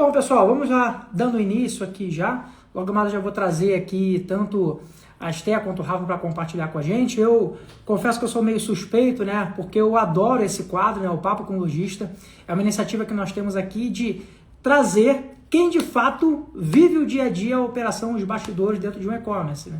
Bom, pessoal, vamos lá dando início aqui já. Logo mais eu já vou trazer aqui tanto a Esté quanto o Rafa para compartilhar com a gente. Eu confesso que eu sou meio suspeito, né? Porque eu adoro esse quadro, né? O Papo com o Lojista. É uma iniciativa que nós temos aqui de trazer quem de fato vive o dia a dia, a operação, os bastidores dentro de um e-commerce, né?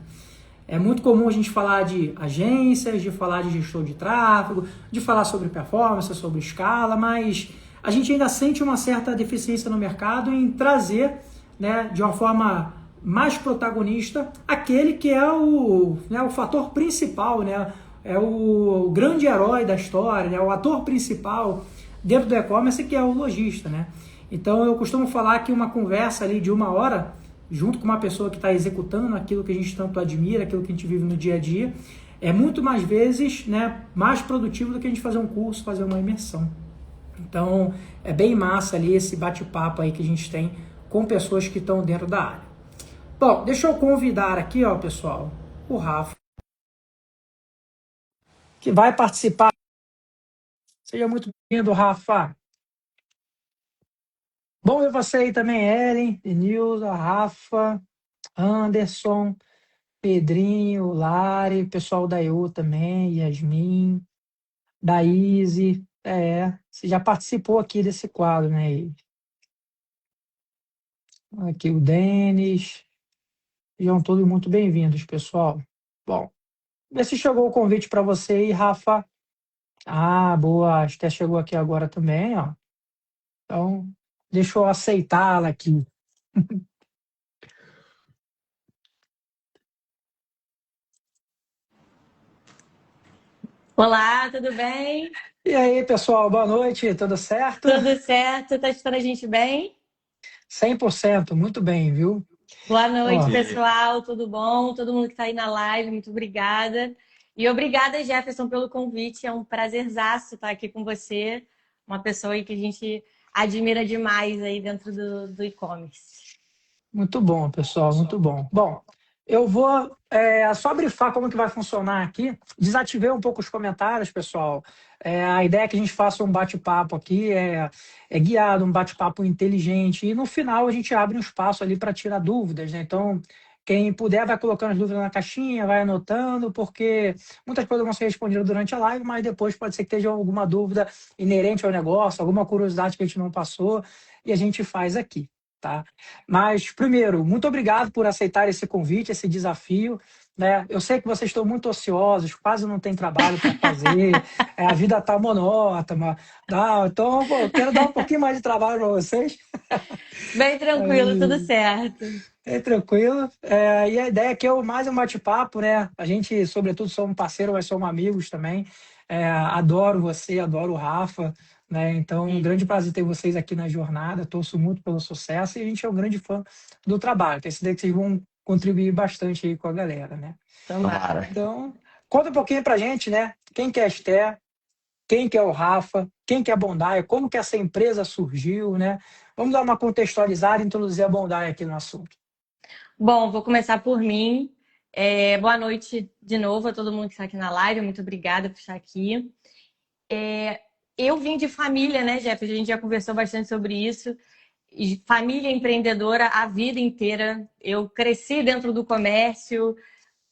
É muito comum a gente falar de agências, de falar de gestor de tráfego, de falar sobre performance, sobre escala, mas a gente ainda sente uma certa deficiência no mercado em trazer, né, de uma forma mais protagonista aquele que é o fator principal, né, é o grande herói da história, né, o ator principal dentro do e-commerce, que é o lojista, né? Então eu costumo falar que uma conversa ali de 1 hora junto com uma pessoa que está executando aquilo que a gente tanto admira, aquilo que a gente vive no dia a dia, é muito mais vezes, né, mais produtivo do que a gente fazer um curso, fazer uma imersão. Então, é bem massa ali esse bate-papo aí que a gente tem com pessoas que estão dentro da área. Bom, deixa eu convidar aqui, ó, pessoal, o Rafa, que vai participar. Seja muito bem-vindo, Rafa. Bom ver você aí também, Ellen, Denilza, Rafa, Anderson, Pedrinho, Lari, pessoal da EU também, Yasmin, Daíse, você já participou aqui desse quadro, né? Aqui o Denis, sejam todos muito bem-vindos, pessoal. Bom, vê se chegou o convite para você aí, Rafa. Ah, boa, a Esté chegou aqui agora também, ó. Então, deixa eu aceitá-la aqui. Olá, tudo bem? E aí, pessoal, boa noite, tudo certo? Tudo certo? Tá escutando a gente bem? 100%, muito bem, viu? Boa noite, Ó, pessoal. Tudo bom? Todo mundo que está aí na live, muito obrigada. E obrigada, Jefferson, pelo convite. É um prazerzaço estar aqui com você, uma pessoa aí que a gente admira demais aí dentro do e-commerce. muito bom, pessoal, muito bom. Bom, eu vou só brifar como que vai funcionar aqui. Desativei um pouco os comentários, pessoal. A ideia é que a gente faça um bate-papo aqui, é guiado, um bate-papo inteligente. E no final a gente abre um espaço ali para tirar dúvidas, né? Então, quem puder vai colocando as dúvidas na caixinha, vai anotando, porque muitas coisas vão ser respondidas durante a live, mas depois pode ser que esteja alguma dúvida inerente ao negócio, alguma curiosidade que a gente não passou, e a gente faz aqui. Tá? Mas, primeiro, muito obrigado por aceitar esse convite, esse desafio. Né? Eu sei que vocês estão muito ociosos, quase não tem trabalho para fazer, a vida está monótona. Então, pô, eu quero dar um pouquinho mais de trabalho para vocês. Bem tranquilo, tudo certo. Tranquilo. E a ideia aqui é mais um bate-papo, né? A gente, sobretudo, somos parceiro, mas somos amigos também. Adoro você, adoro o Rafa, né? Então, um grande prazer ter vocês aqui na jornada. Torço muito pelo sucesso e a gente é um grande fã do trabalho. Tenho certeza que vocês vão contribuir bastante aí com a galera, né? Tomara. Então, conta um pouquinho pra gente, né? Quem que é a Esté, quem que é o Rafa, quem que é a Bondaia, como que essa empresa surgiu, né? Vamos dar uma contextualizada e introduzir a Bondaia aqui no assunto. Bom, vou começar por mim. Boa noite de novo a todo mundo que está aqui na live. Muito obrigada por estar aqui. Eu vim de família, né, Jeff? A gente já conversou bastante sobre isso. Família empreendedora a vida inteira. Eu cresci dentro do comércio.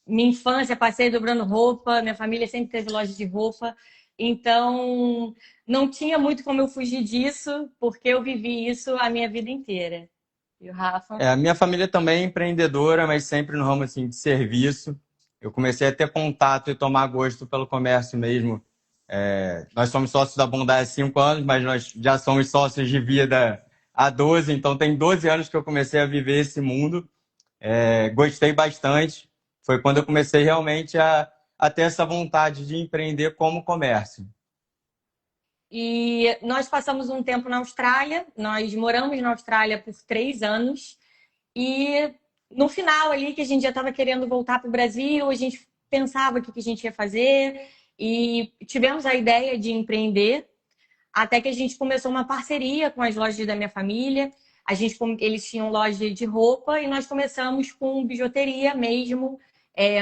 Minha infância passei dobrando roupa. Minha família sempre teve loja de roupa. Então, não tinha muito como eu fugir disso, porque eu vivi isso a minha vida inteira. E o Rafa? A minha família também é empreendedora, mas sempre no ramo assim, de serviço. Eu comecei a ter contato e tomar gosto pelo comércio mesmo. Nós somos sócios da Bondade há 5 anos, mas nós já somos sócios de vida há 12, então tem 12 anos que eu comecei a viver esse mundo. Gostei bastante. Foi quando eu comecei realmente a ter essa vontade de empreender como comércio. E nós passamos um tempo na Austrália, nós moramos na Austrália por 3 anos, e no final ali que a gente já estava querendo voltar para o Brasil, a gente pensava o que a gente ia fazer, e tivemos a ideia de empreender, até que a gente começou uma parceria com as lojas da minha família. Eles tinham loja de roupa e nós começamos com bijuteria mesmo,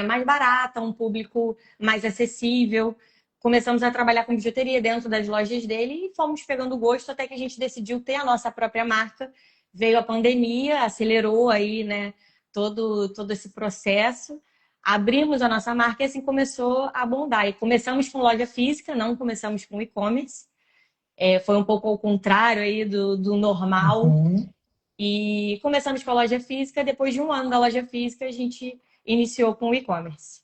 mais barata, um público mais acessível. Começamos a trabalhar com bijuteria dentro das lojas dele e fomos pegando gosto até que a gente decidiu ter a nossa própria marca, veio a pandemia, acelerou aí, né, todo esse processo. Abrimos a nossa marca e assim começou a bombar. E começamos com loja física, não começamos com e-commerce. Foi um pouco ao contrário aí do normal. Uhum. E começamos com a loja física. Depois de um ano da loja física, a gente iniciou com o e-commerce.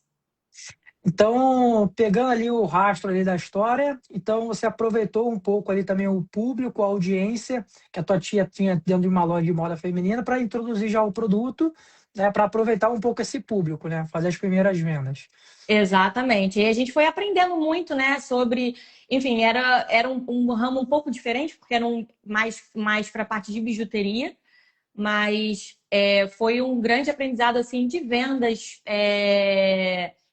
Então, pegando ali o rastro ali da história, então você aproveitou um pouco ali também o público, a audiência que a tua tia tinha dentro de uma loja de moda feminina para introduzir já o produto, né, para aproveitar um pouco esse público, né, fazer as primeiras vendas. Exatamente. E a gente foi aprendendo muito, né, sobre, enfim, era um ramo um pouco diferente, porque era mais para a parte de bijuteria, mas foi um grande aprendizado, assim, de vendas,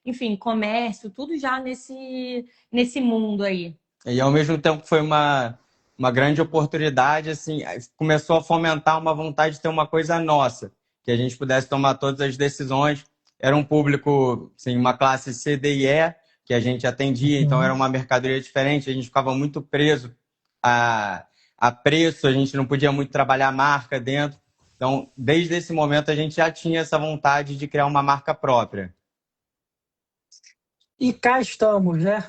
enfim, comércio, tudo já nesse mundo aí. E ao mesmo tempo foi uma grande oportunidade, assim, começou a fomentar uma vontade de ter uma coisa nossa, que a gente pudesse tomar todas as decisões. Era um público, assim, uma classe C, D e E, que a gente atendia, então era Uhum. uma mercadoria diferente, a gente ficava muito preso a preço, a gente não podia muito trabalhar marca dentro. Então, desde esse momento, a gente já tinha essa vontade de criar uma marca própria. E cá estamos, né?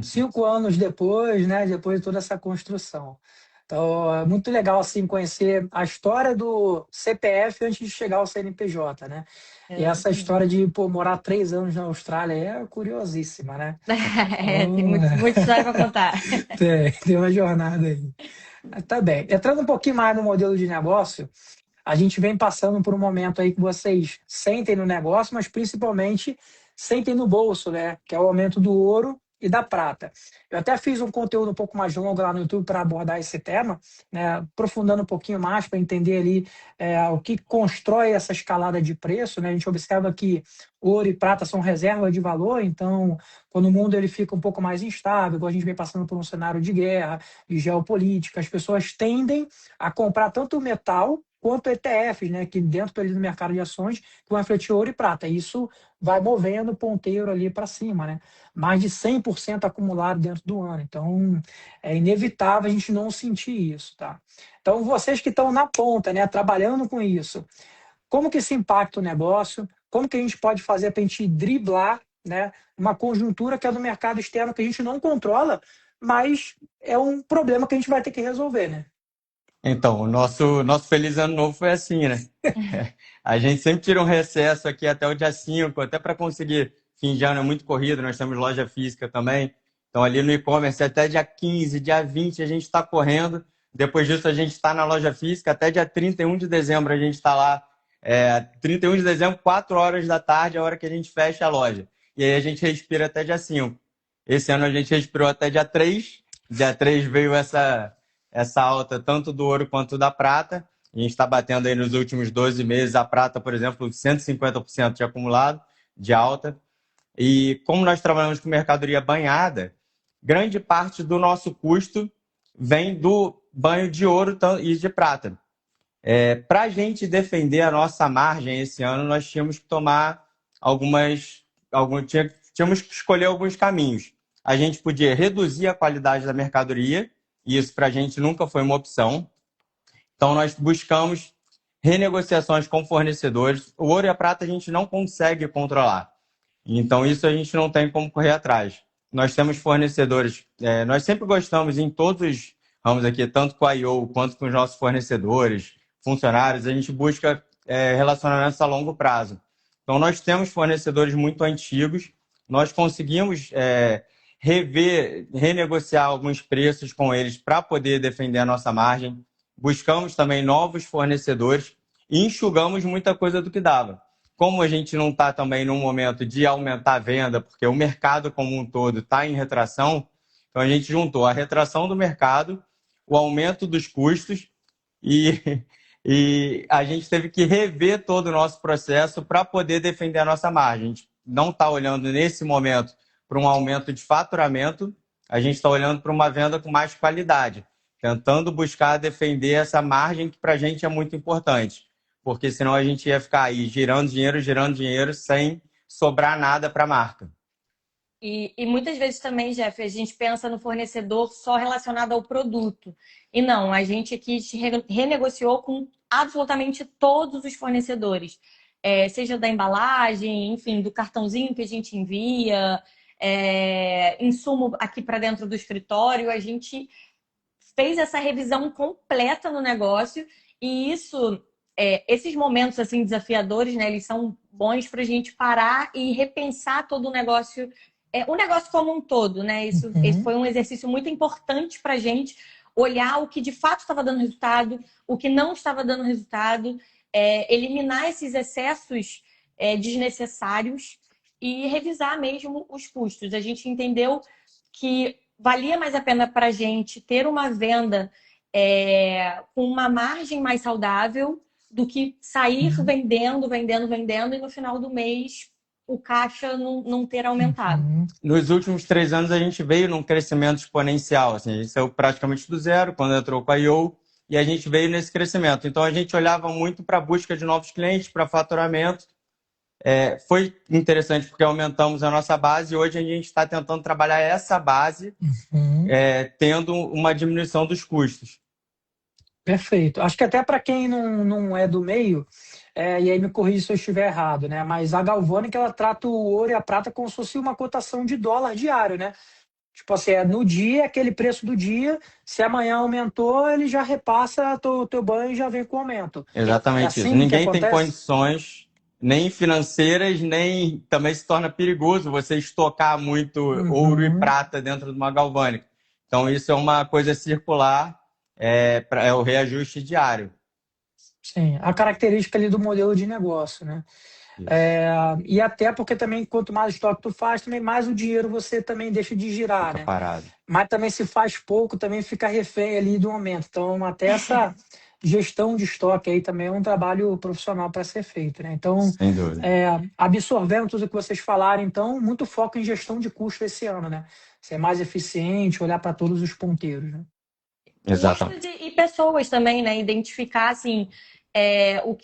5 anos depois, né? Depois de toda essa construção. Então, é muito legal assim conhecer a história do CPF antes de chegar ao CNPJ, né? E essa Exatamente. história de pô, morar 3 anos na Austrália é curiosíssima, né? Tem Então, muita história para contar. tem uma jornada aí. Mas tá bem. Entrando um pouquinho mais no modelo de negócio, a gente vem passando por um momento aí que vocês sentem no negócio, mas principalmente sentem no bolso, né? Que é o aumento do ouro e da prata. Eu até fiz um conteúdo um pouco mais longo lá no YouTube para abordar esse tema, né? Aprofundando um pouquinho mais para entender ali o que constrói essa escalada de preço, né? A gente observa que ouro e prata são reservas de valor, então quando o mundo ele fica um pouco mais instável, igual a gente vem passando por um cenário de guerra, de geopolítica, as pessoas tendem a comprar tanto o metal quanto ETFs, né, que dentro ali do mercado de ações, que vão refletir ouro e prata. Isso vai movendo o ponteiro ali para cima, né? Mais de 100% acumulado dentro do ano. Então, é inevitável a gente não sentir isso, tá? Então, vocês que estão na ponta, né, trabalhando com isso, como que isso impacta o negócio? Como que a gente pode fazer para a gente driblar, né, uma conjuntura que é do mercado externo que a gente não controla, mas é um problema que a gente vai ter que resolver, né? Então, o nosso Feliz Ano Novo foi assim, né? A gente sempre tira um recesso aqui até o dia 5, até para conseguir. Fim de ano é muito corrido, nós temos loja física também. Então, ali no e-commerce, até dia 15, dia 20, a gente está correndo. Depois disso, a gente está na loja física. Até dia 31 de dezembro, a gente está lá. 31 de dezembro, 4 horas da tarde, é a hora que a gente fecha a loja. E aí a gente respira até dia 5. Esse ano a gente respirou até dia 3. Dia 3 veio essa alta tanto do ouro quanto da prata. A gente está batendo aí nos últimos 12 meses a prata, por exemplo, 150% de acumulado de alta. E como nós trabalhamos com mercadoria banhada, grande parte do nosso custo vem do banho de ouro e de prata. Para a gente defender a nossa margem esse ano, nós tínhamos que tomar tínhamos que escolher alguns caminhos. A gente podia reduzir a qualidade da mercadoria, e isso para a gente nunca foi uma opção. Então, nós buscamos renegociações com fornecedores. O ouro e a prata a gente não consegue controlar. Então, isso a gente não tem como correr atrás. Nós temos fornecedores, nós sempre gostamos em todos os ramos aqui, tanto com a I/O quanto com os nossos fornecedores, funcionários, a gente busca relacionamentos a longo prazo. Então, nós temos fornecedores muito antigos, nós conseguimos renegociar alguns preços com eles para poder defender a nossa margem. Buscamos também novos fornecedores e enxugamos muita coisa do que dava. Como a gente não está também num momento de aumentar a venda, porque o mercado como um todo está em retração, então a gente juntou a retração do mercado, o aumento dos custos e, e a gente teve que rever todo o nosso processo para poder defender a nossa margem. A gente não está olhando nesse momento para um aumento de faturamento, a gente está olhando para uma venda com mais qualidade, tentando buscar defender essa margem que para a gente é muito importante, porque senão a gente ia ficar aí girando dinheiro, sem sobrar nada para a marca. E muitas vezes também, Jeff, a gente pensa no fornecedor só relacionado ao produto. E não, a gente aqui renegociou com absolutamente todos os fornecedores, seja da embalagem, enfim, do cartãozinho que a gente envia, insumo aqui para dentro do escritório. A gente fez essa revisão completa no negócio e esses momentos assim desafiadores, né, eles são bons para a gente parar e repensar todo o negócio como um todo, né? Esse foi um exercício muito importante para a gente olhar o que de fato estava dando resultado, o que não estava dando resultado, eliminar esses excessos desnecessários e revisar mesmo os custos. A gente entendeu que valia mais a pena para a gente ter uma venda com uma margem mais saudável do que sair vendendo e no final do mês o caixa não ter aumentado. Nos últimos 3 anos a gente veio num crescimento exponencial, assim, a gente saiu praticamente do zero quando entrou com a IO e a gente veio nesse crescimento. Então a gente olhava muito para a busca de novos clientes, para faturamento. Foi interessante porque aumentamos a nossa base e hoje a gente está tentando trabalhar essa base, tendo uma diminuição dos custos. Perfeito. Acho que até para quem não é do meio, e aí me corrija se eu estiver errado, né? Mas a Galvanic, ela trata o ouro e a prata como se fosse uma cotação de dólar diário, né? Tipo assim, no dia, aquele preço do dia, se amanhã aumentou, ele já repassa teu banho e já vem com aumento. Exatamente isso. Ninguém tem condições, nem financeiras, nem também se torna perigoso você estocar muito ouro e prata dentro de uma Galvanic. Então, isso é uma coisa circular, é o reajuste diário. Sim, a característica ali do modelo de negócio, né? E até porque também, quanto mais estoque tu faz, também mais o dinheiro você também deixa de girar, Fica né? parado. Mas também se faz pouco, também fica refém ali do aumento. Então, até essa gestão de estoque aí também é um trabalho profissional para ser feito, né? Então, sem dúvida. Absorvendo tudo que vocês falaram, então, muito foco em gestão de custo esse ano, né? Ser mais eficiente, olhar para todos os ponteiros, né? Exatamente. E pessoas também, né? Identificar, assim, o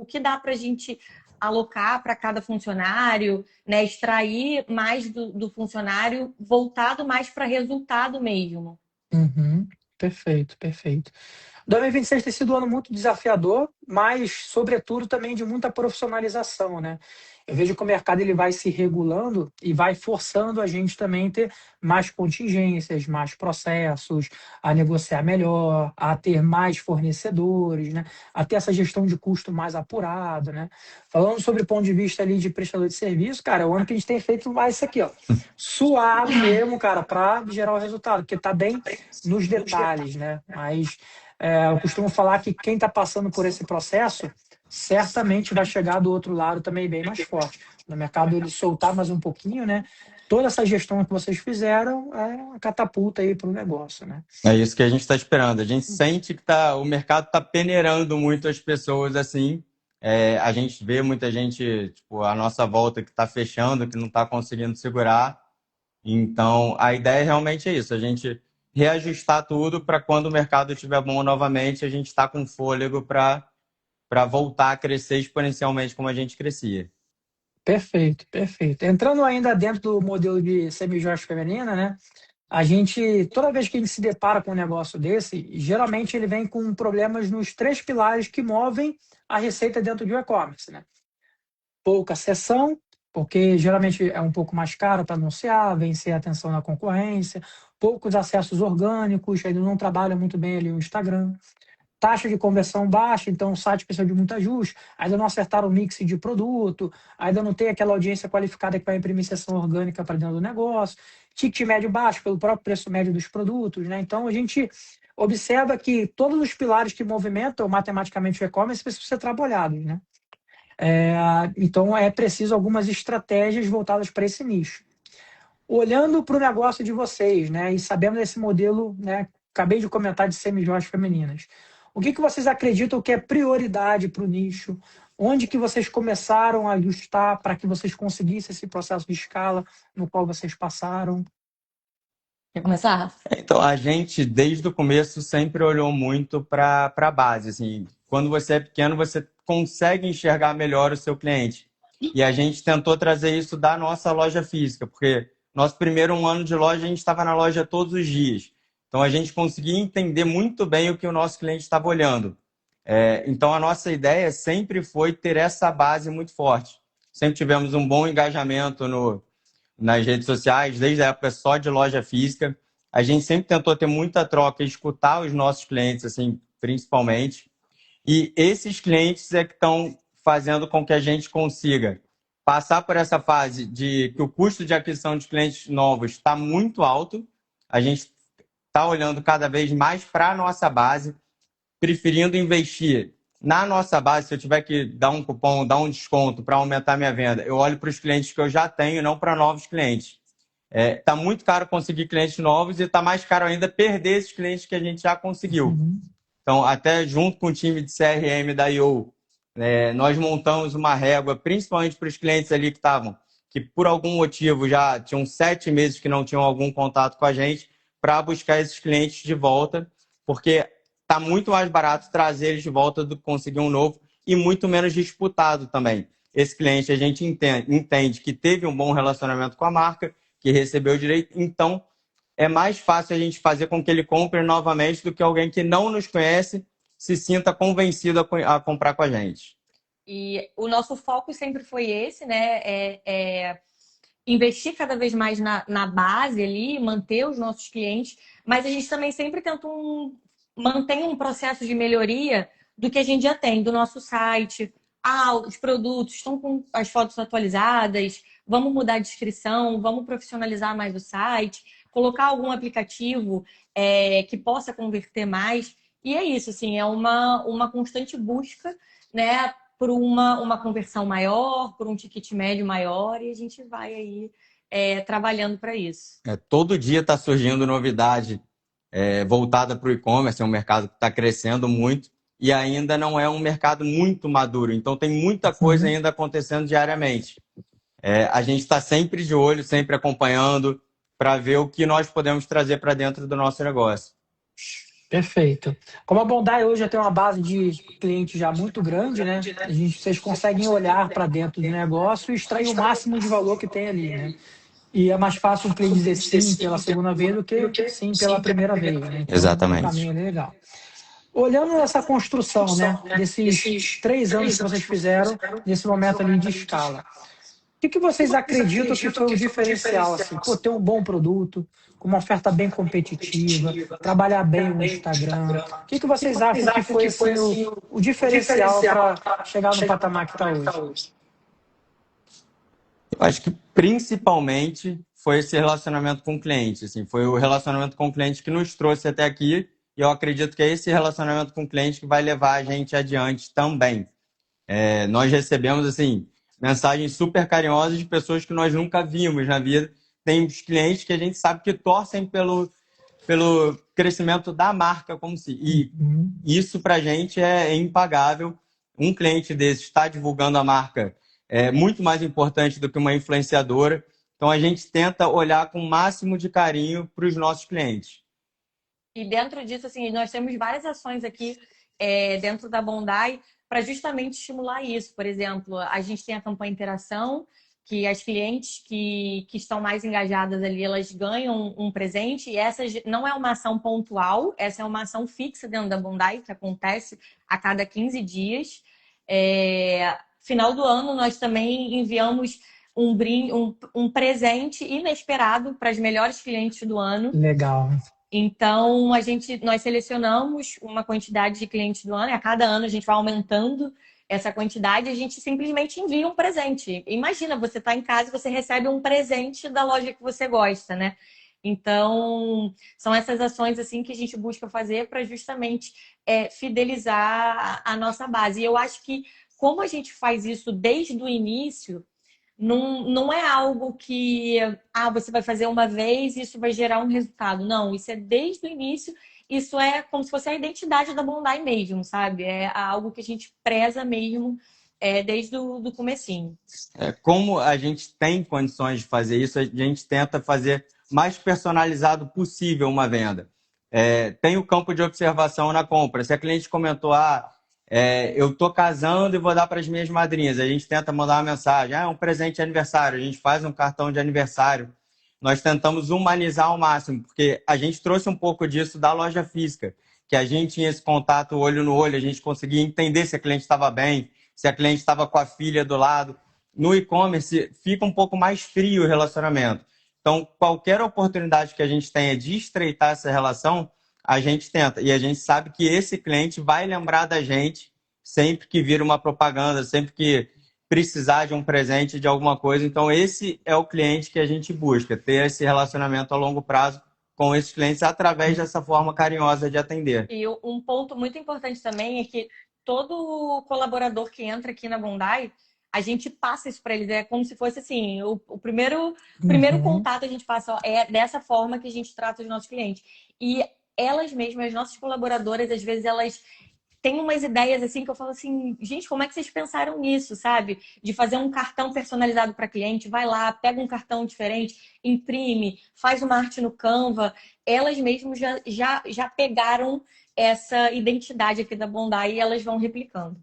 que dá para a gente alocar para cada funcionário, né? Extrair mais do funcionário, voltado mais para resultado mesmo. Perfeito, perfeito. 2026 tem sido um ano muito desafiador, mas, sobretudo, também de muita profissionalização, né? Eu vejo que o mercado ele vai se regulando e vai forçando a gente também a ter mais contingências, mais processos, a negociar melhor, a ter mais fornecedores, né? A ter essa gestão de custo mais apurada, né? Falando sobre o ponto de vista ali de prestador de serviço, cara, é o ano que a gente tem feito mais isso aqui, ó. Suave mesmo, cara, para gerar o resultado, porque tá bem nos detalhes, né? Mas eu costumo falar que quem está passando por esse processo certamente vai chegar do outro lado também bem mais forte. No mercado ele soltar mais um pouquinho, né? Toda essa gestão que vocês fizeram é uma catapulta aí para o negócio, né? É isso que a gente está esperando. A gente sente que o mercado está peneirando muito as pessoas assim. A gente vê muita gente, tipo, à nossa volta que está fechando, que não está conseguindo segurar. Então, a ideia realmente é isso, a gente reajustar tudo para quando o mercado estiver bom novamente, a gente está com fôlego para voltar a crescer exponencialmente como a gente crescia. Perfeito, perfeito. Entrando ainda dentro do modelo de semijóias feminina, né? Toda vez que a gente se depara com um negócio desse, geralmente ele vem com problemas nos 3 pilares que movem a receita dentro de um e-commerce, né? Pouca sessão, porque geralmente é um pouco mais caro para anunciar, vencer a atenção na concorrência, poucos acessos orgânicos, ainda não trabalha muito bem ali o Instagram. Taxa de conversão baixa, então o site precisa de muito ajuste, ainda não acertaram o mix de produto, ainda não tem aquela audiência qualificada que vai imprimir sessão orgânica para dentro do negócio, ticket médio baixo pelo próprio preço médio dos produtos, né? Então a gente observa que todos os pilares que movimentam matematicamente o e-commerce precisam ser trabalhados, né? Então é preciso algumas estratégias voltadas para esse nicho. Olhando para o negócio de vocês, né, e sabendo desse modelo, né, acabei de comentar de semijóias femininas, o que vocês acreditam que é prioridade para o nicho? Onde que vocês começaram a ajustar para que vocês conseguissem esse processo de escala no qual vocês passaram? Quer começar, Rafa? Então, a gente, desde o começo, sempre olhou muito para a base. Assim, quando você é pequeno, você consegue enxergar melhor o seu cliente. E a gente tentou trazer isso da nossa loja física, porque nosso primeiro 1 ano de loja, a gente estava na loja todos os dias. Então, a gente conseguia entender muito bem o que o nosso cliente estava olhando. Então, a nossa ideia sempre foi ter essa base muito forte. Sempre tivemos um bom engajamento nas redes sociais, desde a época só de loja física. A gente sempre tentou ter muita troca e escutar os nossos clientes, assim, principalmente. E esses clientes é que estão fazendo com que a gente consiga passar por essa fase de que o custo de aquisição de clientes novos está muito alto. A gente está olhando cada vez mais para a nossa base, preferindo investir na nossa base. Se eu tiver que dar um cupom, dar um desconto para aumentar minha venda, eu olho para os clientes que eu já tenho, não para novos clientes. Está muito caro conseguir clientes novos e está mais caro ainda perder esses clientes que a gente já conseguiu. Então, até junto com o time de CRM da IO, nós montamos uma régua, principalmente para os clientes ali que por algum motivo já tinham 7 meses que não tinham algum contato com a gente, para buscar esses clientes de volta, porque está muito mais barato trazer eles de volta do que conseguir um novo e muito menos disputado também. Esse cliente a gente entende que teve um bom relacionamento com a marca, que recebeu direito, então é mais fácil a gente fazer com que ele compre novamente do que alguém que não nos conhece se sinta convencido a comprar com a gente. E o nosso foco sempre foi esse, né? Investir cada vez mais na base ali, manter os nossos clientes, mas a gente também sempre tenta mantém um processo de melhoria do que a gente já tem, do nosso site. Os produtos estão com as fotos atualizadas, vamos mudar a descrição, vamos profissionalizar mais o site, colocar algum aplicativo que possa converter mais. E é isso, assim, é uma constante busca, né, por uma conversão maior, por um ticket médio maior, e a gente vai aí trabalhando para isso. Todo dia está surgindo novidade voltada para o e-commerce, é um mercado que está crescendo muito e ainda não é um mercado muito maduro, então tem muita coisa ainda acontecendo diariamente. A gente está sempre de olho, sempre acompanhando para ver o que nós podemos trazer para dentro do nosso negócio. Perfeito. Como a Bondai hoje já tem uma base de clientes já muito grande, né? Vocês conseguem olhar para dentro do negócio e extrair o máximo de valor que tem ali, né? E é mais fácil um cliente dizer sim pela segunda vez do que sim pela primeira vez, né? Então, exatamente. Um caminho ali legal. Olhando essa construção, né? Desses 3 anos que vocês fizeram, nesse momento ali de escala, o que vocês acreditam que foi o diferencial? Assim? Ter um bom produto, com uma oferta bem competitiva, trabalhar bem o Instagram. O que vocês acham que foi assim, o diferencial para chegar no patamar que está hoje? Eu acho que principalmente foi esse relacionamento com o cliente. Assim, foi o relacionamento com o cliente que nos trouxe até aqui e eu acredito que é esse relacionamento com o cliente que vai levar a gente adiante também. Nós recebemos assim, mensagens super carinhosas de pessoas que nós nunca vimos na vida. Tem os clientes que a gente sabe que torcem pelo crescimento da marca como se. E isso para a gente é impagável. Um cliente desse está divulgando a marca é muito mais importante do que uma influenciadora. Então a gente tenta olhar com o máximo de carinho para os nossos clientes. E dentro disso, assim, nós temos várias ações aqui dentro da Bondai para justamente estimular isso. Por exemplo, a gente tem a campanha Interação, que as clientes que estão mais engajadas ali, elas ganham um presente. E essa não é uma ação pontual, essa é uma ação fixa dentro da Bondai, que acontece a cada 15 dias. Final do ano, nós também enviamos um presente inesperado para as melhores clientes do ano. Legal. Então, nós selecionamos uma quantidade de clientes do ano, e a cada ano a gente vai aumentando essa quantidade, a gente simplesmente envia um presente. Imagina, você está em casa e você recebe um presente da loja que você gosta, né? Então, são essas ações assim que a gente busca fazer para justamente fidelizar a nossa base. E eu acho que, como a gente faz isso desde o início, não é algo que você vai fazer uma vez e isso vai gerar um resultado. Não, isso é desde o início, isso é como se fosse a identidade da Bondai mesmo, sabe? É algo que a gente preza mesmo desde o comecinho. Como a gente tem condições de fazer isso, a gente tenta fazer mais personalizado possível uma venda. Tem o campo de observação na compra. Se a cliente comentou, eu estou casando e vou dar para as minhas madrinhas. A gente tenta mandar uma mensagem, é um presente de aniversário, a gente faz um cartão de aniversário. Nós tentamos humanizar ao máximo, porque a gente trouxe um pouco disso da loja física. que a gente tinha esse contato olho no olho, a gente conseguia entender se a cliente estava bem, se a cliente estava com a filha do lado. No e-commerce fica um pouco mais frio o relacionamento. Então, qualquer oportunidade que a gente tenha de estreitar essa relação, a gente tenta. E a gente sabe que esse cliente vai lembrar da gente sempre que vir uma propaganda, sempre que precisar de um presente, de alguma coisa. Então, esse é o cliente que a gente busca, ter esse relacionamento a longo prazo com esses clientes através dessa forma carinhosa de atender. E um ponto muito importante também é que todo colaborador que entra aqui na Bondai, a gente passa isso para eles. É como se fosse assim, o primeiro contato a gente passa, ó, é dessa forma que a gente trata os nossos clientes. E elas mesmas, as nossas colaboradoras, às vezes elas têm umas ideias assim que eu falo assim, gente, como é que vocês pensaram nisso, sabe? De fazer um cartão personalizado para cliente, vai lá, pega um cartão diferente, imprime, faz uma arte no Canva. Elas mesmas já pegaram essa identidade aqui da Bondai e elas vão replicando.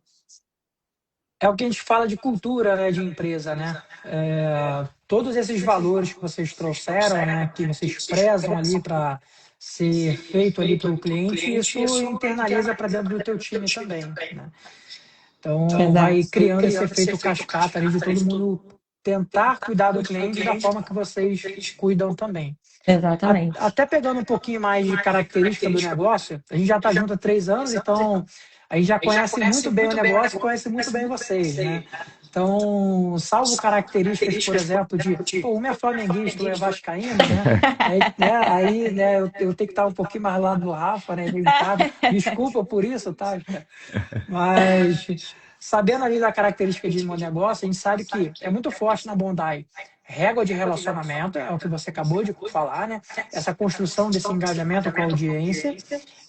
É o que a gente fala de cultura, né, de empresa, né? Todos esses valores que vocês trouxeram, né, que vocês prezam ali para ser feito ali para o cliente, isso internaliza para dentro do teu time também, né? Então, vai criando esse efeito cascata ali de todo mundo tentar cuidar do cliente da forma que vocês cuidam também. Exatamente. Até pegando um pouquinho mais de característica do negócio, a gente já está junto há 3 anos, então a gente já conhece muito bem o negócio e conhece muito bem vocês, né? Então, salvo características, por exemplo, de um é flamenguista, outro é vascaíno, né? Aí né, eu tenho que estar um pouquinho mais lá do Rafa, né? Inevitável. Desculpa por isso, tá? Mas sabendo ali da característica de um negócio, a gente sabe que é muito forte na Bondai. Régua de relacionamento, é o que você acabou de falar, né? Essa construção desse engajamento com a audiência.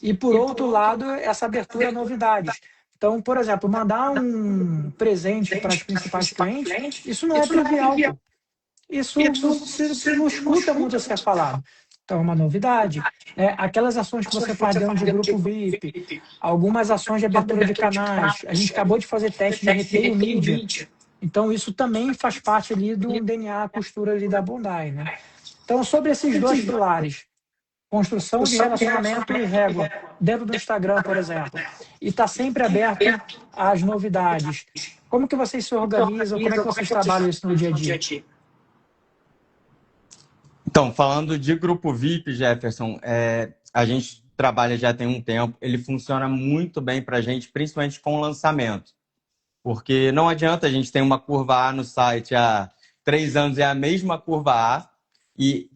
E, por outro lado, essa abertura a novidades. Então, por exemplo, mandar um presente para os principais clientes, isso não é trivial. Isso você não escuta muito ser falado. Então, é uma novidade. Aquelas ações que você faz dentro de grupo VIP, algumas ações de abertura de canais. A gente acabou de fazer teste de retail mídia. Então, isso também faz parte ali do DNA, costura ali da Bondai, né? Então, sobre esses 2 pilares, construção de relacionamento e régua, dentro do Instagram, por exemplo, e está sempre aberto às novidades. Como que vocês se organizam? Como é que vocês trabalham isso no dia a dia? Então, falando de grupo VIP, Jefferson, a gente trabalha já tem um tempo, ele funciona muito bem para a gente, principalmente com o lançamento. Porque não adianta a gente ter uma curva A no site há 3 anos, é a mesma curva A, e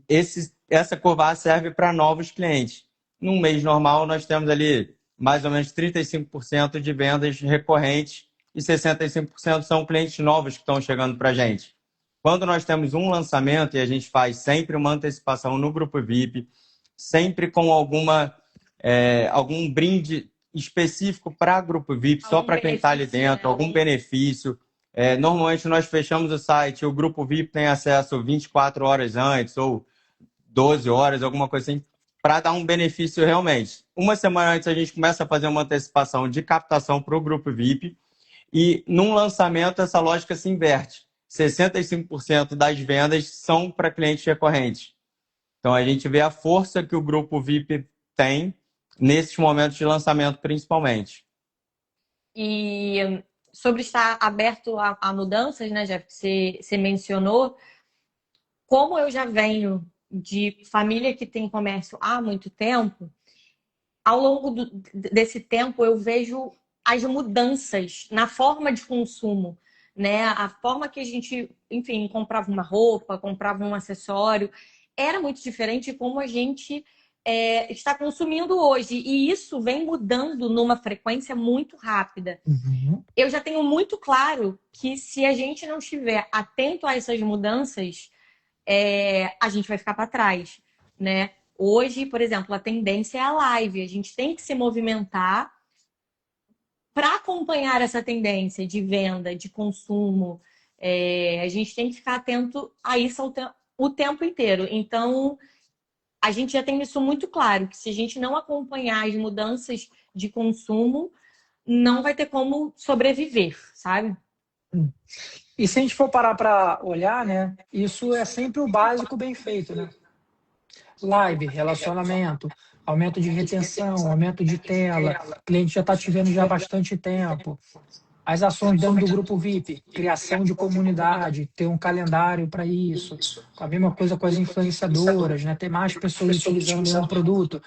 essa curva A serve para novos clientes. Num mês normal, nós temos ali mais ou menos 35% de vendas recorrentes e 65% são clientes novos que estão chegando para a gente. Quando nós temos um lançamento e a gente faz sempre uma antecipação no grupo VIP, sempre com algum brinde específico para grupo VIP, só para quem está ali dentro, algum benefício. Normalmente nós fechamos o site, o grupo VIP tem acesso 24 horas antes ou 12 horas, alguma coisa assim, para dar um benefício realmente. Uma semana antes a gente começa a fazer uma antecipação de captação para o grupo VIP e num lançamento essa lógica se inverte. 65% das vendas são para clientes recorrentes. Então a gente vê a força que o grupo VIP tem nesses momentos de lançamento, principalmente. E sobre estar aberto a mudanças, né, Jeff, que você mencionou, como eu já venho de família que tem comércio há muito tempo, ao longo desse tempo eu vejo as mudanças na forma de consumo, né? A forma que a gente, enfim, comprava uma roupa, comprava um acessório, era muito diferente de como a gente está consumindo hoje. E isso vem mudando numa frequência muito rápida. Eu já tenho muito claro que se a gente não estiver atento a essas mudanças, a gente vai ficar para trás, né? Hoje, por exemplo, a tendência é a live. A gente tem que se movimentar para acompanhar essa tendência de venda, de consumo. A gente tem que ficar atento a isso o tempo inteiro. Então, a gente já tem isso muito claro, que se a gente não acompanhar as mudanças de consumo, não vai ter como sobreviver, sabe? E se a gente for parar para olhar, né, isso é sempre o básico bem feito, né? Live, relacionamento, aumento de retenção, aumento de tela, o cliente já está te vendo já há bastante tempo. As ações dentro do grupo VIP, criação de comunidade, ter um calendário para isso. A mesma coisa com as influenciadoras, né? Ter mais pessoas utilizando o mesmo produto.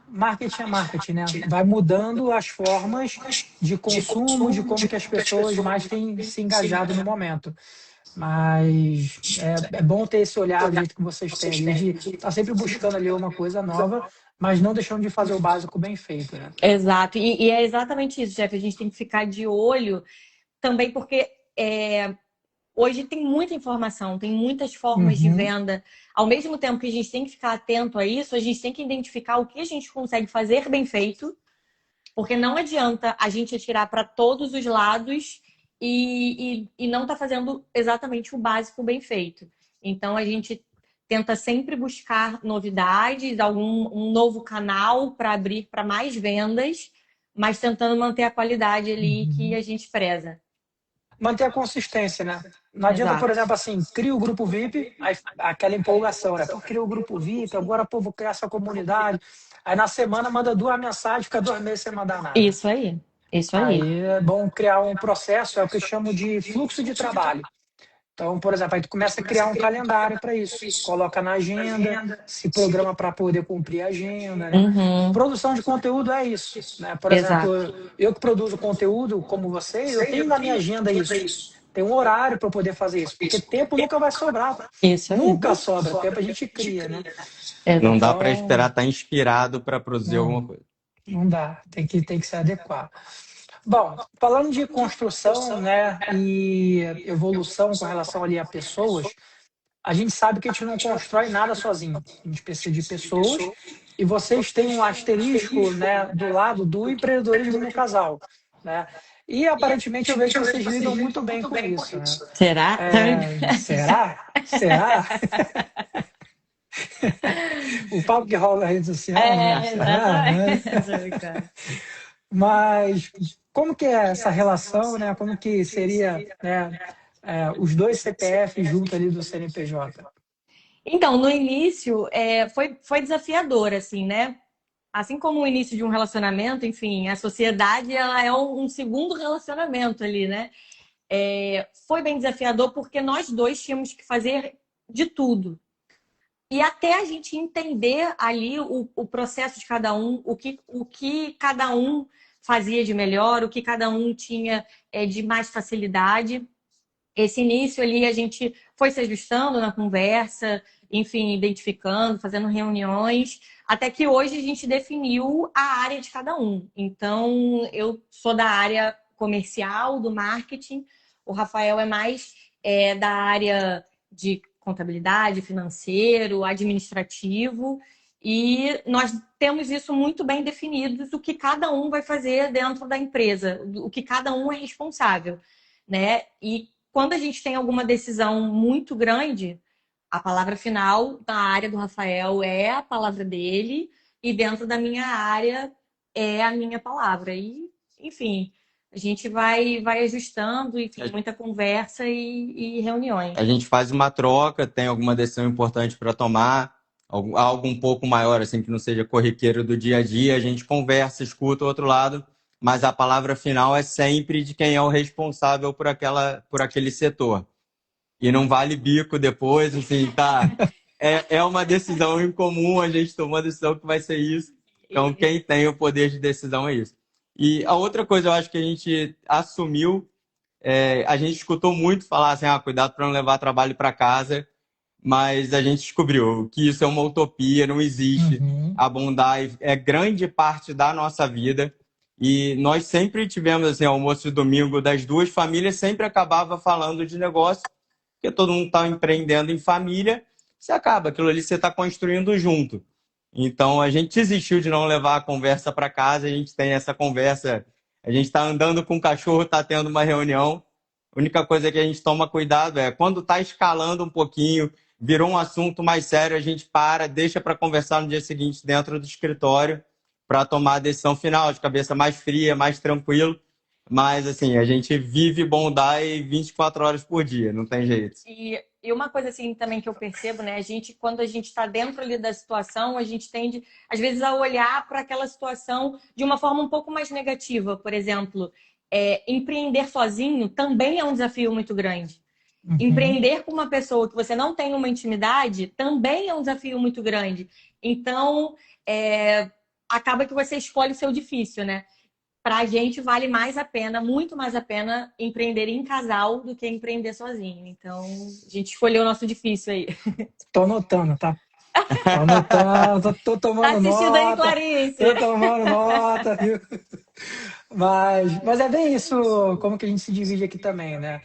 Marketing é marketing, né? Vai mudando as formas de consumo, de como que as pessoas mais têm se engajado no momento. Mas é bom ter esse olhar do jeito que vocês têm ali, de estar sempre buscando ali uma coisa nova, mas não deixando de fazer o básico bem feito, né? Exato. E é exatamente isso, Jeff. A gente tem que ficar de olho também, porque hoje tem muita informação, tem muitas formas de venda. Ao mesmo tempo que a gente tem que ficar atento a isso, a gente tem que identificar o que a gente consegue fazer bem feito, porque não adianta a gente atirar para todos os lados e não tá fazendo exatamente o básico bem feito. Então, a gente tenta sempre buscar novidades, um novo canal para abrir para mais vendas, mas tentando manter a qualidade ali que a gente preza. Manter a consistência, né? Não adianta, por exemplo, assim, cria o grupo VIP, aí, aquela empolgação, né? Pô, cria o grupo VIP, agora, pô, vou criar essa comunidade. Aí na semana manda 2 mensagens, fica 2 meses sem mandar nada. Isso aí, isso aí. Aí é bom criar um processo, é o que eu chamo de fluxo de trabalho. Então, por exemplo, aí tu começa a criar um calendário para isso. Coloca na agenda, se programa para poder cumprir a agenda, né? Produção de conteúdo é isso, né? Por exemplo, eu que produzo conteúdo como vocês, eu tenho na minha agenda isso. Tem um horário para poder fazer isso, porque tempo nunca vai sobrar. Isso aí. Nunca sobra, tempo a gente cria, né? Não dá para esperar estar inspirado para produzir alguma coisa. Não dá, tem que se adequar. Bom, falando de construção, né, e evolução com relação ali a pessoas, a gente sabe que a gente não constrói nada sozinho. A gente precisa de pessoas e vocês têm um asterisco, né, do lado do empreendedorismo no casal, né? E aparentemente eu vejo que vocês lidam muito bem com isso, né? Será? Será? O papo que rola na rede social, né? Exatamente. Mas como que é essa relação, né? Como que seria, né, os dois CPFs junto ali do CNPJ? Então, no início, foi desafiador, assim, né? Assim como o início de um relacionamento, enfim, a sociedade ela é um segundo relacionamento ali, né? Foi bem desafiador porque nós dois tínhamos que fazer de tudo. E até a gente entender ali o processo de cada um, o que cada um fazia de melhor, o que cada um tinha de mais facilidade. Esse início ali a gente foi se ajustando na conversa, enfim, identificando, fazendo reuniões, até que hoje a gente definiu a área de cada um. Então, eu sou da área comercial, do marketing, o Rafael é mais da área de contabilidade, financeiro, administrativo, e nós temos isso muito bem definido, o que cada um vai fazer dentro da empresa, o que cada um é responsável, né? E quando a gente tem alguma decisão muito grande, a palavra final na área do Rafael é a palavra dele, e dentro da minha área é a minha palavra. E, enfim, a gente vai ajustando, enfim, muita conversa e reuniões. A gente faz uma troca, tem alguma decisão importante para tomar, algo um pouco maior, assim, que não seja corriqueiro do dia a dia, a gente conversa, escuta o outro lado, mas a palavra final é sempre de quem é o responsável por aquele setor. E não vale bico depois, assim, tá? É uma decisão incomum, a gente tomou a decisão que vai ser isso. Então, quem tem o poder de decisão é isso. E a outra coisa, eu acho que a gente assumiu, a gente escutou muito falar assim, cuidado para não levar trabalho para casa, mas a gente descobriu que isso é uma utopia, não existe. A bondade é grande parte da nossa vida. E nós sempre tivemos, assim, almoço de domingo das duas famílias, sempre acabava falando de negócio, porque todo mundo está empreendendo em família, você acaba, aquilo ali você está construindo junto. Então, a gente desistiu de não levar a conversa para casa, a gente tem essa conversa, a gente está andando com o cachorro, está tendo uma reunião, a única coisa que a gente toma cuidado é, quando está escalando um pouquinho, virou um assunto mais sério, a gente para, deixa para conversar no dia seguinte dentro do escritório, para tomar a decisão final, de cabeça mais fria, mais tranquilo. mas assim, a gente vive Bondi 24 horas por dia, não tem jeito. E uma coisa assim também que eu percebo, né? Quando a gente está dentro ali da situação, a gente tende, às vezes, a olhar para aquela situação de uma forma um pouco mais negativa. Por exemplo, empreender sozinho também é um desafio muito grande. Empreender com uma pessoa que você não tem uma intimidade também é um desafio muito grande. Então, acaba que você escolhe o seu difícil, né? Para a gente vale mais a pena, muito mais a pena, empreender em casal do que empreender sozinho. Então, a gente escolheu o nosso difícil aí. Tô anotando, tá? Tô anotando, tô Tá tomando assistindo aí, nota. Clarice? Tô tomando nota, viu? Mas é bem isso, como que a gente se divide aqui também, né?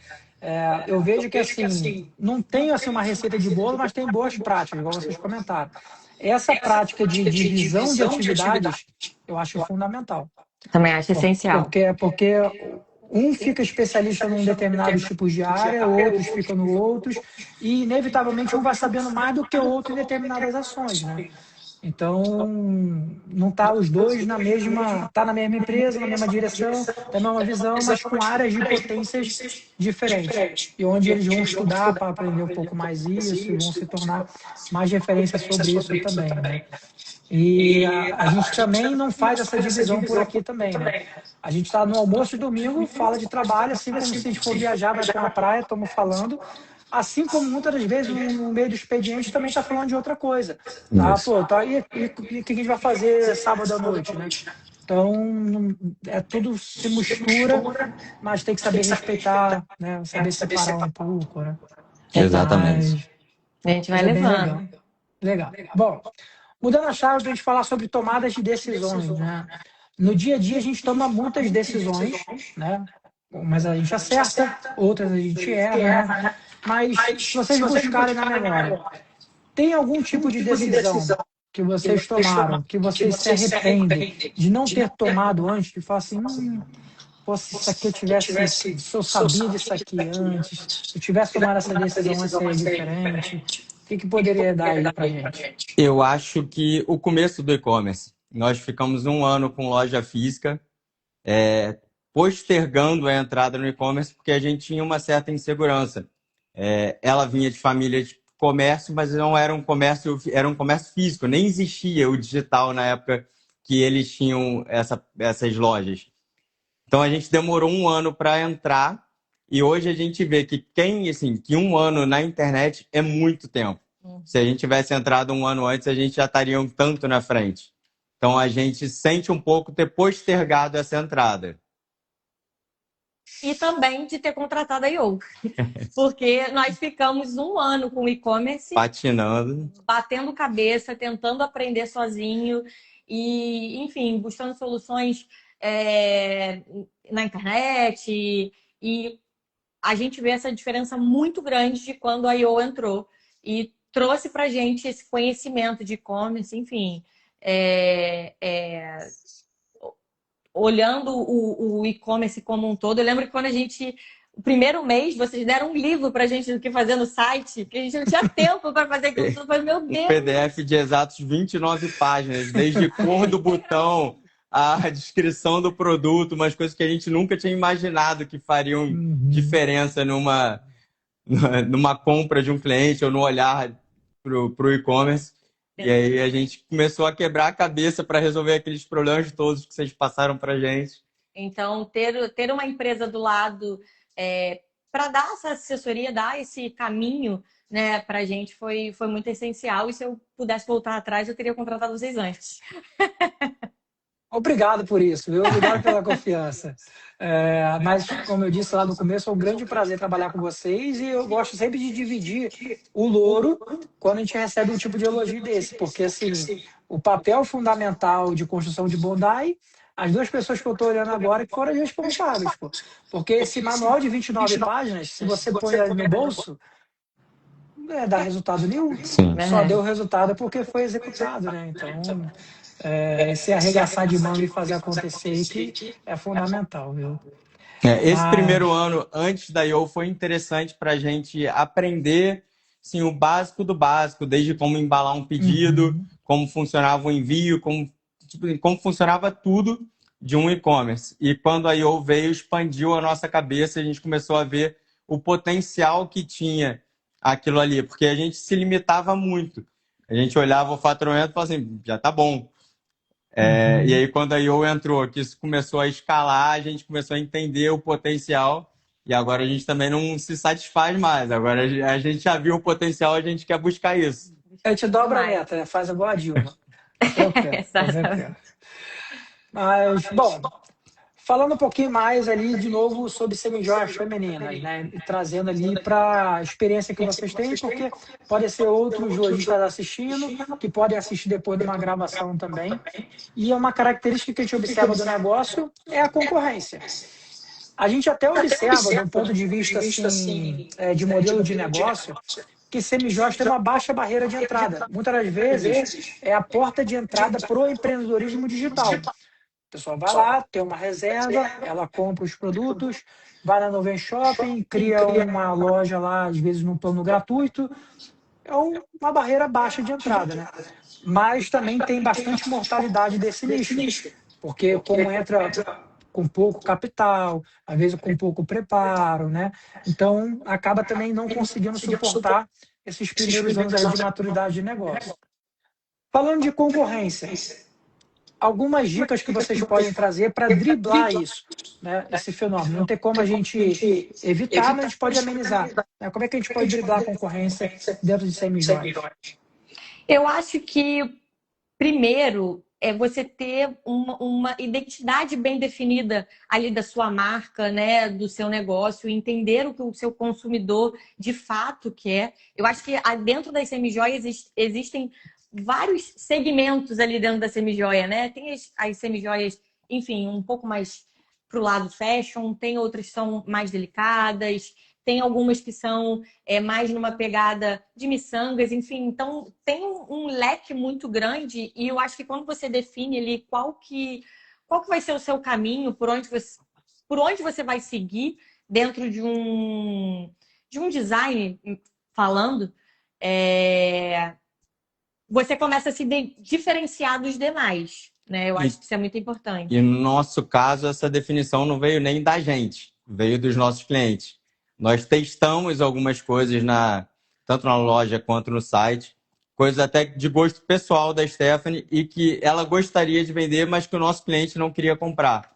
Eu vejo que, assim, não tem assim, uma receita de bolo, mas tem boas práticas, igual vocês comentaram. Essa prática de divisão de atividades, eu acho fundamental. Também acho essencial. Porque um fica especialista num determinado tipo de área, outros ficam no outros, e inevitavelmente um vai sabendo mais do que o outro em determinadas ações, né? Então, não tá os dois tá na mesma empresa, na mesma direção, da mesma visão, mas com áreas de potências diferentes. E onde eles vão estudar para aprender um pouco mais isso e vão se tornar mais referências sobre isso também, né? E a gente também não faz essa divisão por aqui também, né? A gente está no almoço de domingo, fala de trabalho, assim como se a gente for viajar, vai para uma praia, estamos falando. Assim como muitas das vezes no meio do expediente também está falando de outra coisa. Tá, pô, tá, e o que a gente vai fazer sábado à noite, né? Então, tudo se mistura, mas tem que saber respeitar, né? Saber separar um pouco, né? Exatamente. A gente vai Mas é bem levando. legal. Bom, mudando a chave para a gente falar sobre tomadas de decisões, né? No dia a dia a gente toma muitas decisões, né? Mas a gente acerta, outras a gente erra, né? Mas se vocês buscarem na memória, tem algum tipo de decisão que vocês tomaram, que vocês se arrependem de não ter tomado antes, de falar assim, se isso aqui se eu sabia disso aqui antes, se eu tivesse tomado essa decisão antes seria diferente, o que poderia dar aí pra gente? Eu acho que o começo do e-commerce, nós ficamos um ano com loja física, postergando a entrada no e-commerce porque a gente tinha uma certa insegurança. Ela vinha de família de comércio, mas não era um comércio físico, nem existia o digital na época que eles tinham essas lojas. Então a gente demorou um ano para entrar e hoje a gente vê que que um ano na internet é muito tempo. Se a gente tivesse entrado um ano antes, a gente já estaria um tanto na frente. Então a gente sente um pouco ter postergado essa entrada. E também de ter contratado a IO. Porque nós ficamos um ano com o e-commerce, Patinando. batendo cabeça, tentando aprender sozinho e, enfim, buscando soluções na internet. E a gente vê essa diferença muito grande de quando a IO entrou e trouxe para a gente esse conhecimento de e-commerce, enfim. Olhando o e-commerce como um todo, eu lembro que quando o primeiro mês, vocês deram um livro pra gente do que fazer no site, que a gente não tinha tempo para fazer aquilo tudo. Eu falei, meu Deus! Um PDF de exatos 29 páginas, desde cor do botão, a descrição do produto, umas coisas que a gente nunca tinha imaginado que fariam diferença numa compra de um cliente ou no olhar pro e-commerce. E aí a gente começou a quebrar a cabeça para resolver aqueles problemas todos que vocês passaram para gente. Então, ter uma empresa do lado para dar essa assessoria, dar esse caminho, né, para a gente foi muito essencial. E se eu pudesse voltar atrás, eu teria contratado vocês antes. Obrigado por isso, viu? Obrigado pela confiança. Mas, como eu disse lá no começo, é um grande prazer trabalhar com vocês e eu gosto sempre de dividir o louro quando a gente recebe um tipo de elogio desse, porque assim, o papel fundamental de construção de Bondi, as duas pessoas que eu estou olhando agora que foram as responsáveis, pô. Porque esse manual de 29 páginas, se você põe no bolso, não dá resultado nenhum. Sim. Só deu resultado porque foi executado, né? Então, se arregaçar de mão e fazer acontecer que é fundamental, viu? Esse primeiro ano antes da IO foi interessante para a gente aprender assim, o básico do básico, desde como embalar um pedido, como funcionava o envio, como funcionava tudo, de um e-commerce. E quando a IO veio, expandiu a nossa cabeça, a gente começou a ver o potencial que tinha aquilo ali, porque a gente se limitava muito. A gente olhava o faturamento e falava assim, já tá bom. E aí, quando a IO entrou, que isso começou a escalar, a gente começou a entender o potencial e agora a gente também não se satisfaz mais. Agora a gente já viu o potencial, a gente quer buscar isso. A gente dobra a meta, né? Faz igual a Dilma. Tá tranquilo, tá tranquilo. Mas, bom, falando um pouquinho mais ali, de novo, sobre semijoias femininas, né? E trazendo ali para a experiência que vocês têm, porque podem ser outros lojistas assistindo, que podem assistir depois de uma gravação também. E é uma característica que a gente observa do negócio é a concorrência. A gente até observa, do ponto de vista assim, de modelo de negócio, que semijoias tem uma baixa barreira de entrada. Muitas das vezes é a porta de entrada para o empreendedorismo digital. A pessoa vai lá, tem uma reserva, ela compra os produtos, vai na Nuvem Shopping, cria uma loja lá, às vezes num plano gratuito. É uma barreira baixa de entrada, né? Mas também tem bastante mortalidade desse nicho, porque como entra com pouco capital, às vezes com pouco preparo, né? Então acaba também não conseguindo suportar esses primeiros anos aí de maturidade de negócio. Falando de concorrência, algumas dicas que vocês podem trazer para driblar isso, né? Esse fenômeno. Não tem como a gente evitar, mas a gente pode amenizar, né? Como é que a gente pode driblar a concorrência dentro de semijoias? Eu acho que, primeiro, é você ter uma identidade bem definida ali da sua marca, né, do seu negócio, entender o que o seu consumidor de fato quer. Eu acho que dentro das semijoias existem vários segmentos ali dentro da semijoia, né? Tem as semijoias, enfim, um pouco mais pro lado fashion, tem outras que são mais delicadas, tem algumas que são mais numa pegada de miçangas, enfim. Então, tem um leque muito grande e eu acho que quando você define ali qual que vai ser o seu caminho, por onde você vai seguir dentro de um design falando, você começa a se diferenciar dos demais, né? Eu acho que isso é muito importante. E no nosso caso, essa definição não veio nem da gente, veio dos nossos clientes. Nós testamos algumas coisas tanto na loja quanto no site, coisas até de gosto pessoal da Stephanie e que ela gostaria de vender, mas que o nosso cliente não queria comprar.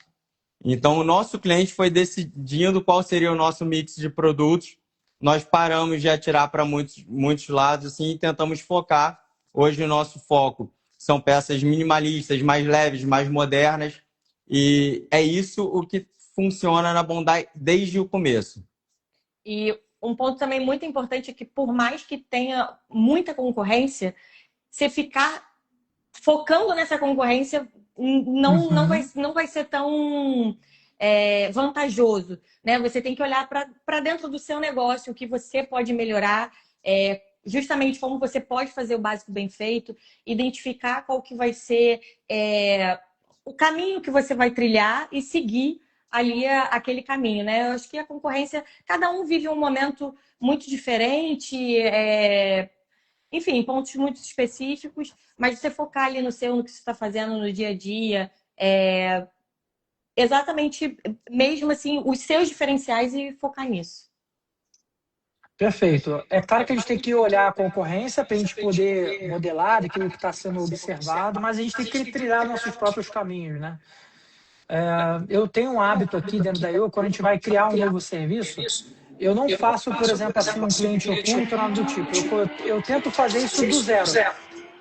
Então, o nosso cliente foi decidindo qual seria o nosso mix de produtos. Nós paramos de atirar para muitos lados assim, e tentamos focar. Hoje, o nosso foco são peças minimalistas, mais leves, mais modernas. E é isso o que funciona na Bondi desde o começo. E um ponto também muito importante é que, por mais que tenha muita concorrência, você ficar focando nessa concorrência não vai ser tão vantajoso, né? Você tem que olhar para dentro do seu negócio, o que você pode melhorar, justamente como você pode fazer o básico bem feito, identificar qual que vai ser o caminho que você vai trilhar e seguir ali aquele caminho, né? Eu acho que a concorrência, cada um vive um momento muito diferente, enfim, pontos muito específicos, mas você focar ali no que você está fazendo no dia a dia, exatamente, mesmo assim, os seus diferenciais e focar nisso. Perfeito. É claro que a gente tem que olhar a concorrência para a gente poder modelar aquilo que está sendo observado, mas a gente tem que trilhar nossos próprios caminhos, né? Eu tenho um hábito aqui dentro da IO, quando a gente vai criar um novo serviço, eu não faço, por exemplo, assim, um cliente oculto, nada do tipo. Eu tento fazer isso do zero.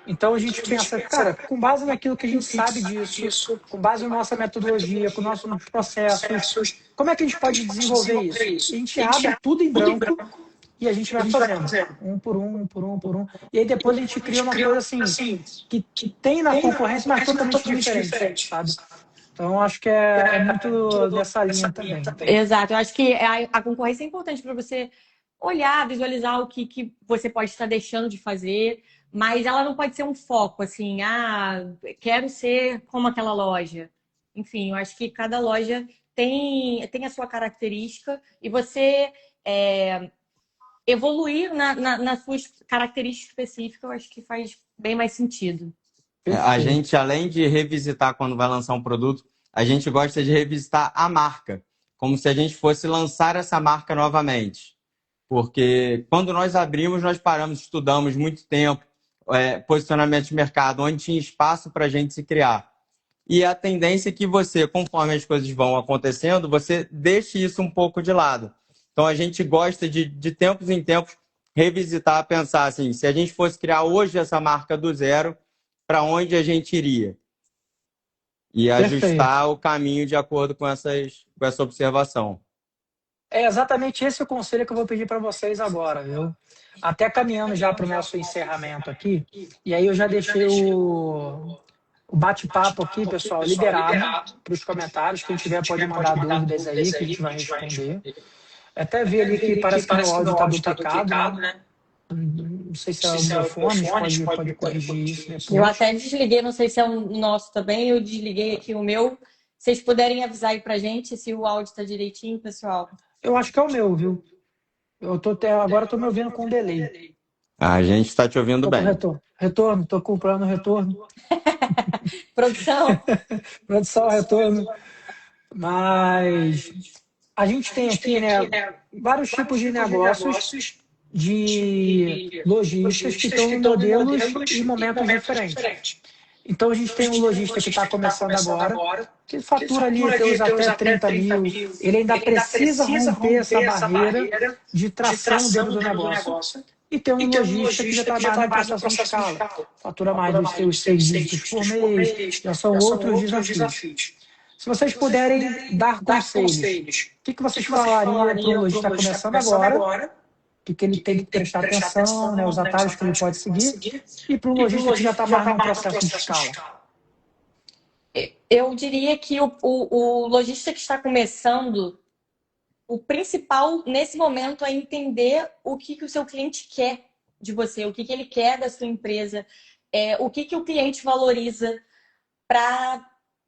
Então a gente pensa, cara, com base naquilo que a gente sabe disso, com base na nossa metodologia, com nossos processos, como é que a gente pode desenvolver isso? A gente abre tudo em branco e a gente vai fazendo, um por um, por um, por um. E aí depois a gente cria uma coisa assim, que tem na concorrência, mas totalmente diferente, sabe? Então, acho que é muito dessa linha também. Exato. Eu acho que a concorrência é importante para você olhar, visualizar o que você pode estar deixando de fazer, mas ela não pode ser um foco, assim, quero ser como aquela loja. Enfim, eu acho que cada loja tem a sua característica e você evoluir nas suas características específicas, eu acho que faz bem mais sentido. A gente, além de revisitar quando vai lançar um produto, a gente gosta de revisitar a marca, como se a gente fosse lançar essa marca novamente. Porque quando nós abrimos, nós paramos, estudamos muito tempo, posicionamento de mercado, onde tinha espaço para a gente se criar. E a tendência é que você, conforme as coisas vão acontecendo, você deixe isso um pouco de lado. Então, a gente gosta de tempos em tempos, revisitar, pensar assim, se a gente fosse criar hoje essa marca do zero, para onde a gente iria? E ajustar o caminho de acordo com essa observação. É exatamente esse o conselho que eu vou pedir para vocês agora, viu? Até caminhando já para o nosso encerramento aqui, e aí eu já deixei o bate-papo aqui, pessoal, liberado para os comentários. Quem tiver pode mandar dúvidas aí que a gente vai responder. Até vi ali que parece que meu áudio está duplicado, né? Não sei se é o meu fone, pode corrigir isso depois. Eu até desliguei, não sei se é o nosso também, eu desliguei aqui o meu. Vocês puderem avisar aí pra gente se o áudio está direitinho, pessoal. Eu acho que é o meu, viu? Agora estou me ouvindo com delay. A gente está te ouvindo bem. Retorno, estou comprando retorno. Produção? Produção, retorno. Mas a gente tem aqui, né, vários tipos de negócios de lojistas que estão em modelos e momentos diferentes. Então a gente tem um lojista que está começando agora, que fatura ali teus até 30 mil, ele ainda precisa romper essa barreira de tração dentro do negócio. E tem um lojista que já trabalha em processo de escala, fatura mais dos seus 6 dígitos por mês, já são outros desafios. Se vocês puderem dar conselhos, o que vocês falariam para o lojista que está começando agora? O que ele tem que prestar atenção, né, os atalhos que ele pode seguir, e para o lojista que já está mais no processo de escala? Eu diria que o lojista que está começando, o principal nesse momento é entender o que o seu cliente quer de você, o que ele quer da sua empresa, o que o cliente valoriza, para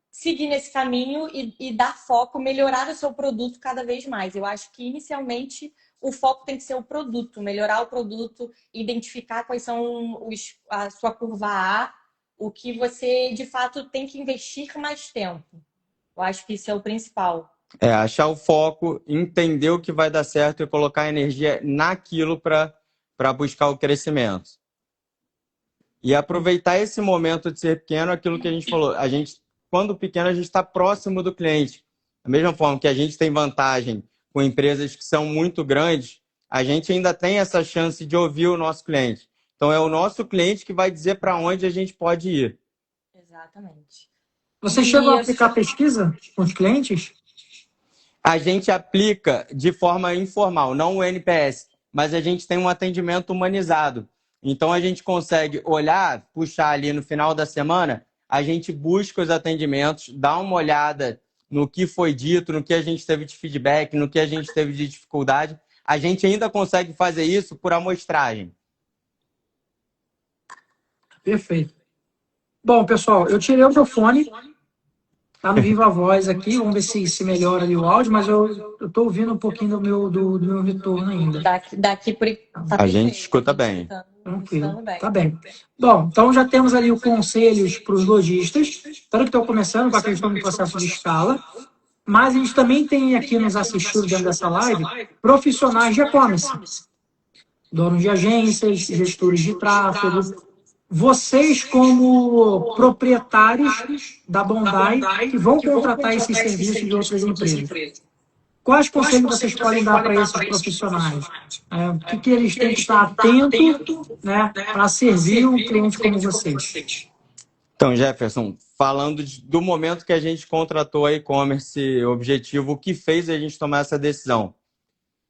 seguir nesse caminho e dar foco, melhorar o seu produto cada vez mais. Eu acho que inicialmente o foco tem que ser o produto, melhorar o produto, identificar quais são a sua curva A, o que você, de fato, tem que investir mais tempo. Eu acho que isso é o principal. Achar o foco, entender o que vai dar certo e colocar energia naquilo para buscar o crescimento. E aproveitar esse momento de ser pequeno, aquilo que a gente falou. Quando pequeno, a gente está próximo do cliente. Da mesma forma que a gente tem vantagem com empresas que são muito grandes, a gente ainda tem essa chance de ouvir o nosso cliente. Então, é o nosso cliente que vai dizer para onde a gente pode ir. Exatamente. Você chegou a aplicar pesquisa com os clientes? A gente aplica de forma informal, não o NPS, mas a gente tem um atendimento humanizado. Então, a gente consegue olhar, puxar ali no final da semana, a gente busca os atendimentos, dá uma olhada no que foi dito, no que a gente teve de feedback, no que a gente teve de dificuldade. A gente ainda consegue fazer isso por amostragem. Perfeito. Bom, pessoal, eu tirei o meu fone, tá no Viva Voz aqui, vamos ver se melhora ali o áudio, mas eu tô ouvindo um pouquinho do meu retorno ainda. Daqui por a gente escuta bem. Tranquilo, tá bem. Bom, então já temos ali os conselhos para os lojistas, tanto que estão começando com a questão do processo de escala, mas a gente também tem aqui nos assistindo dentro dessa live profissionais de e-commerce, donos de agências, gestores de tráfego. Vocês, como proprietários da Bondai, que vão contratar esses serviços de outras empresas, quais conselhos vocês podem dar para esses profissionais? O que eles têm que estar atentos, né, para servir um cliente como vocês? Então, Jefferson, falando do momento que a gente contratou a e-commerce Objetivo, o que fez a gente tomar essa decisão?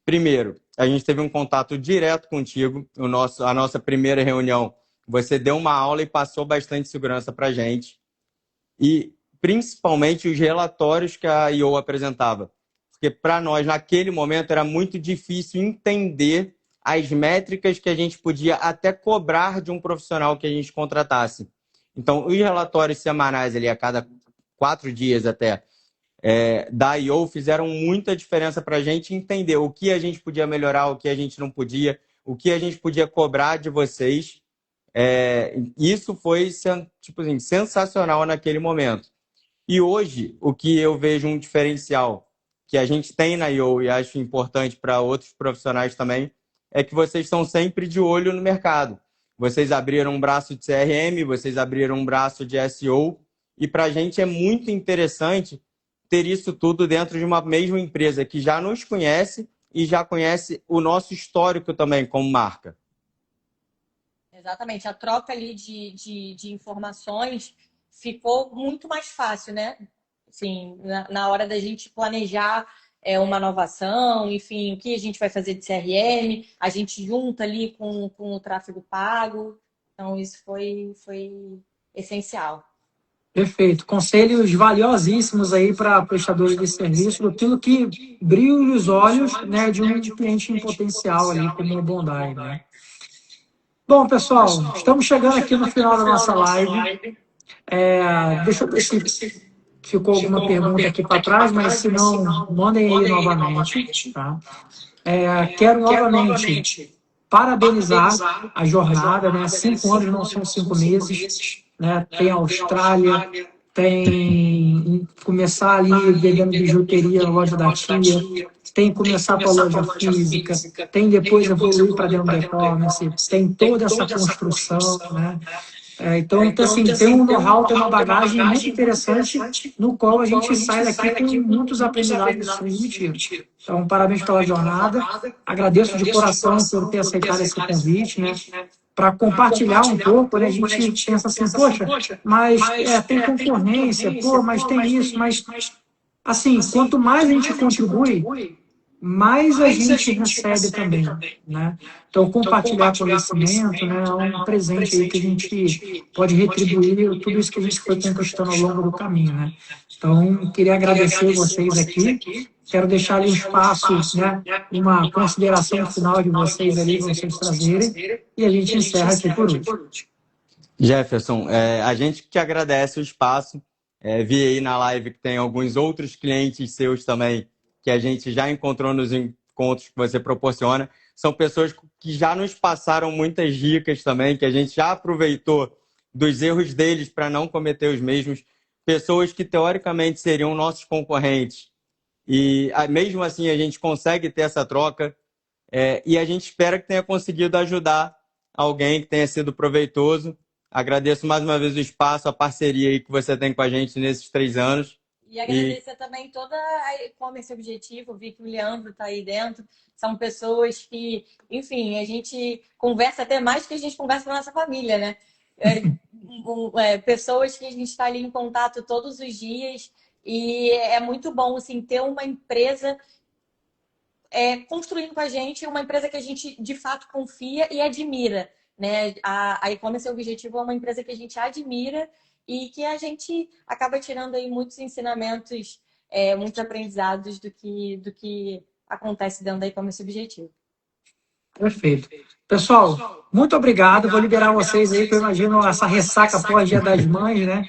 Primeiro, a gente teve um contato direto contigo, a nossa primeira reunião. Você deu uma aula e passou bastante segurança para a gente. E, principalmente, os relatórios que a IO apresentava. Porque, para nós, naquele momento, era muito difícil entender as métricas que a gente podia até cobrar de um profissional que a gente contratasse. Então, os relatórios semanais, ali, a cada 4 dias até, da IO, fizeram muita diferença para a gente entender o que a gente podia melhorar, o que a gente não podia, o que a gente podia cobrar de vocês. Isso foi, tipo assim, sensacional naquele momento. E hoje, o que eu vejo um diferencial que a gente tem na IO e acho importante para outros profissionais também, é que vocês estão sempre de olho no mercado. Vocês abriram um braço de CRM, vocês abriram um braço de SEO, e para a gente é muito interessante ter isso tudo dentro de uma mesma empresa que já nos conhece e já conhece o nosso histórico também como marca. Exatamente, a troca ali de informações ficou muito mais fácil, né? Assim, na hora da gente planejar uma inovação, enfim, o que a gente vai fazer de CRM, a gente junta ali com o tráfego pago. Então, isso foi essencial. Perfeito. Conselhos valiosíssimos aí para prestadores de serviço, aquilo que brilha os olhos, né, de um cliente em potencial ali, como o Bondi, né? Bom, pessoal, estamos chegando aqui no final da nossa live. Deixa eu ver se ficou alguma pergunta aqui para trás, mas se não, mandem aí novamente. Tá? Quero novamente parabenizar a jornada, né? 5 anos não são 5 meses, né? Tem a Austrália, tem começar ali vendendo bijuteria na loja da tia, tem começar com a loja física, tem depois evoluir para dentro do e-commerce, tem toda essa construção, né? Então, assim, tem um know-how, tem uma bagagem muito interessante, no qual a gente sai daqui com muitos aprendizados positivos. Então, parabéns pela jornada. Agradeço de coração por ter aceitado esse convite, né? Para compartilhar um pouco, né? A gente pensa assim, poxa, mas tem concorrência, mas tem isso, mas assim, quanto mais a gente contribui, mais a gente recebe também, né? Então, compartilhar conhecimento, né, é um presente aí que a gente pode retribuir tudo isso que a gente foi conquistando ao longo do caminho, né? Então, queria agradecer vocês aqui. Quero deixar ali um espaço, né, uma consideração final de vocês ali, vocês trazerem, e a gente encerra aqui por hoje. Jefferson, a gente que agradece o espaço. Vi aí na live que tem alguns outros clientes seus também que a gente já encontrou nos encontros que você proporciona. São pessoas que já nos passaram muitas dicas também, que a gente já aproveitou dos erros deles para não cometer os mesmos. Pessoas que, teoricamente, seriam nossos concorrentes. E, mesmo assim, a gente consegue ter essa troca. E a gente espera que tenha conseguido ajudar alguém que tenha sido proveitoso. Agradeço mais uma vez o espaço, a parceria aí que você tem com a gente nesses 3 anos. E agradecer também toda a e-commerce Objetivo, vi que o Leandro está aí dentro. São pessoas que, enfim, a gente conversa até mais que a gente conversa com a nossa família, né? Pessoas que a gente está ali em contato todos os dias. E é muito bom, assim, ter uma empresa construindo com a gente, uma empresa que a gente, de fato, confia e admira, né? A e-commerce Objetivo é uma empresa que a gente admira e que a gente acaba tirando aí muitos ensinamentos, muitos aprendizados do que acontece dentro da e-commerce Objetivo. Perfeito. Pessoal, muito obrigado. Vou liberar vocês aí, que eu imagino essa ressaca pós-Dia das Mães, né?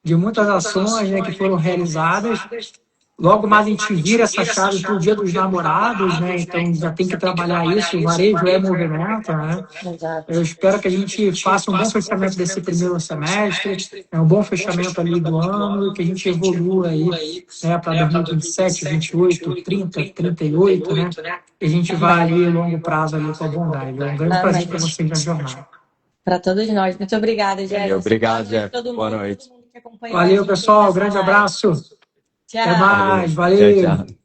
De muitas ações, né, que foram realizadas. Logo mais a gente vira essa chave para o Dia dos Namorados, né? Então já tem que trabalhar isso, o varejo é movimento, né? Eu espero que a gente faça um bom fechamento desse primeiro semestre, um bom fechamento ali do ano, e que a gente evolua aí, né, para 2027, 28, 30, 38, né? E a gente vai ali a longo prazo ali com a Bondi. É um grande prazer para vocês na jornada. Para todos nós. Muito obrigada, Jefferson. Obrigado, Jefferson. Boa noite. Valeu, pessoal. Grande abraço. Tchau. Até mais. Valeu. Tchau, tchau.